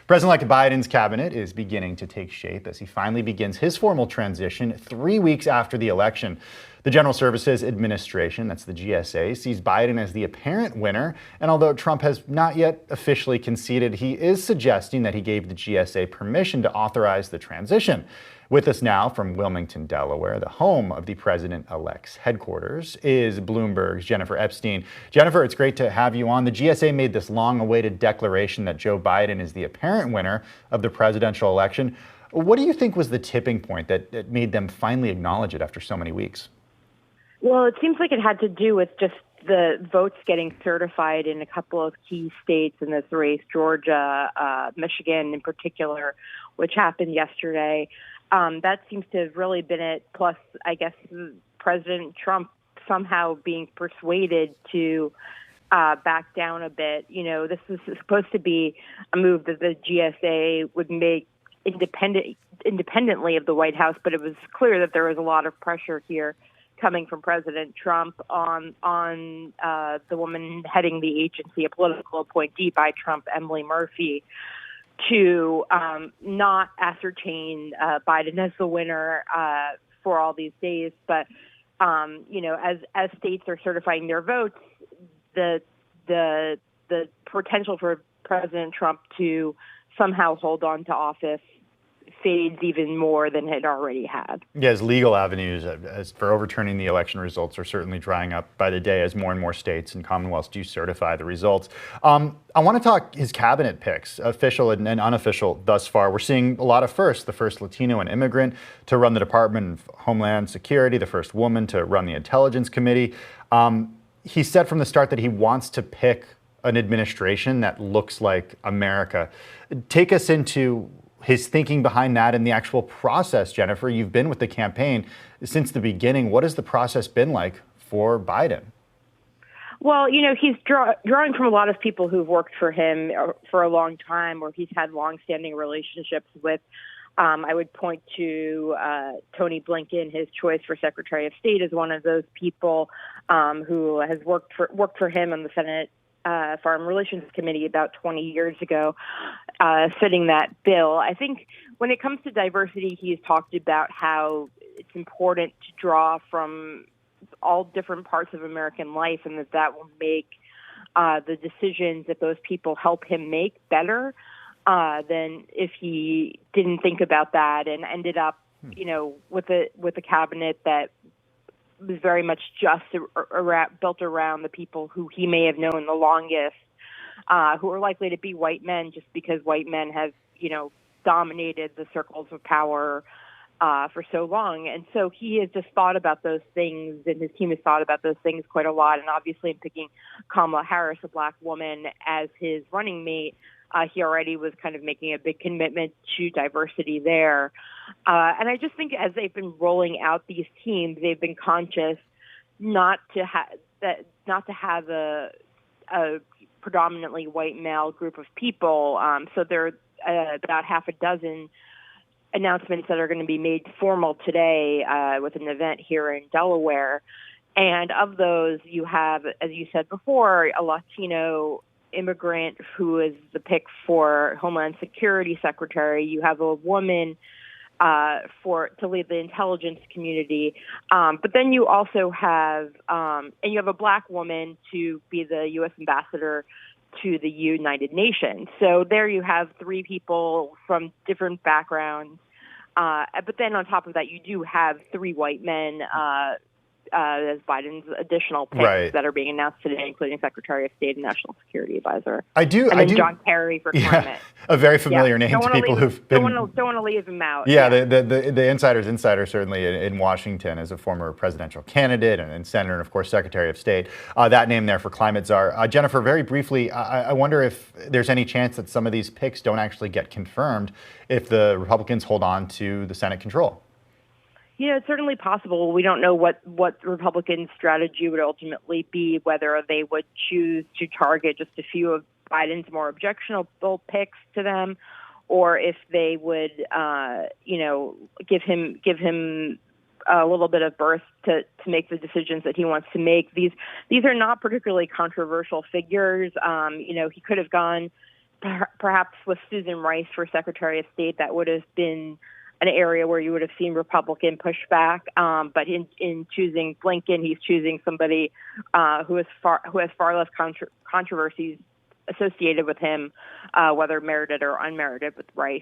President-elect Biden's cabinet is beginning to take shape as he finally begins his formal transition 3 weeks after the election. The General Services Administration, that's the GSA, sees Biden as the apparent winner. And although Trump has not yet officially conceded, he is suggesting that he gave the GSA permission to authorize the transition. With us now from Wilmington, Delaware, the home of the president-elect's headquarters, is Bloomberg's Jennifer Epstein. Jennifer, it's great to have you on. The GSA made this long-awaited declaration that Joe Biden is the apparent winner of the presidential election. What do you think was the tipping point that made them finally acknowledge it after so many weeks? Well, it seems like it had to do with just the votes getting certified in a couple of key states in this race, Georgia, Michigan in particular, which happened yesterday. That seems to have really been it. Plus, I guess President Trump somehow being persuaded to back down a bit. You know, this was supposed to be a move that the GSA would make independently of the White House, but it was clear that there was a lot of pressure here coming from President Trump on the woman heading the agency, a political appointee by Trump, Emily Murphy, to not ascertain Biden as the winner for all these days. But, you know, as states are certifying their votes, the potential for President Trump to somehow hold on to office fades even more than it already had. Yes, legal avenues as for overturning the election results are certainly drying up by the day as more and more states and commonwealths do certify the results. I want to talk his cabinet picks, official and unofficial thus far. We're seeing a lot of firsts. The first Latino and immigrant to run the Department of Homeland Security, the first woman to run the Intelligence Committee. He said from the start that he wants to pick an administration that looks like America. Take us into his thinking behind that and the actual process, Jennifer. You've been with the campaign since the beginning. What has the process been like for Biden? Well, you know, he's drawing from a lot of people who've worked for him for a long time, or he's had long-standing relationships with. I would point to Tony Blinken. His choice for Secretary of State is one of those people who has worked for him on the Senate Foreign Relations Committee about 20 years ago, fitting that bill. I think when it comes to diversity, he's talked about how it's important to draw from all different parts of American life, and that will make the decisions that those people help him make better than if he didn't think about that and ended up, you know, with a cabinet that was very much just built around the people who he may have known the longest, who are likely to be white men, just because white men have, you know, dominated the circles of power for so long. And so he has just thought about those things, and his team has thought about those things quite a lot. And obviously in picking Kamala Harris, a black woman, as his running mate, he already was kind of making a big commitment to diversity there. And I just think as they've been rolling out these teams, they've been conscious not to have a predominantly white male group of people. So there are about half a dozen announcements that are going to be made formal today with an event here in Delaware. And of those, you have, as you said before, a Latino immigrant who is the pick for Homeland Security Secretary. You have a woman to lead the intelligence community, but then you also have and you have a black woman to be the U.S. ambassador to the United Nations. So there you have three people from different backgrounds. But then on top of that, you do have three white men as Biden's additional picks that are being announced today, including Secretary of State and National Security Advisor. John Kerry for climate. A very familiar name to people who've been. Don't want to leave him out. Yeah, the insider's insider, certainly in Washington as a former presidential candidate and senator, and of course Secretary of State. That name there for climate czar. Jennifer, very briefly, I wonder if there's any chance that some of these picks don't actually get confirmed if the Republicans hold on to the Senate control. Yeah, it's certainly possible. We don't know what Republican strategy would ultimately be, whether they would choose to target just a few of Biden's more objectionable picks to them, or if they would, give him a little bit of berth to make the decisions that he wants to make. These are not particularly controversial figures. He could have gone perhaps with Susan Rice for Secretary of State, that would have been an area where you would have seen Republican pushback. But in choosing Blinken, he's choosing somebody who has far less controversies associated with him, whether merited or unmerited, with Rice.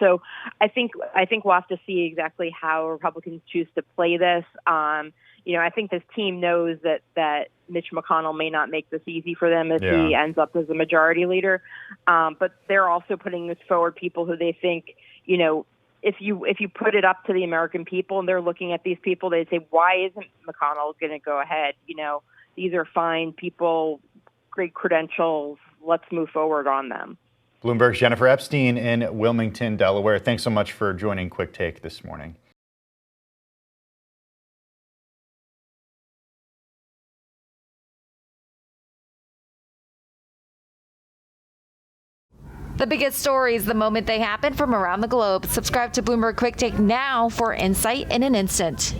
So I think we'll have to see exactly how Republicans choose to play this. I think this team knows that Mitch McConnell may not make this easy for them if he ends up as a majority leader. But they're also putting forward people who they think, if you put it up to the American people and they're looking at these people, they say, why isn't McConnell going to go ahead? These are fine people, great credentials. Let's move forward on them. Bloomberg's Jennifer Epstein in Wilmington, Delaware. Thanks so much for joining Quick Take this morning. The biggest stories the moment they happen from around the globe. Subscribe to Bloomberg Quick Take now for insight in an instant.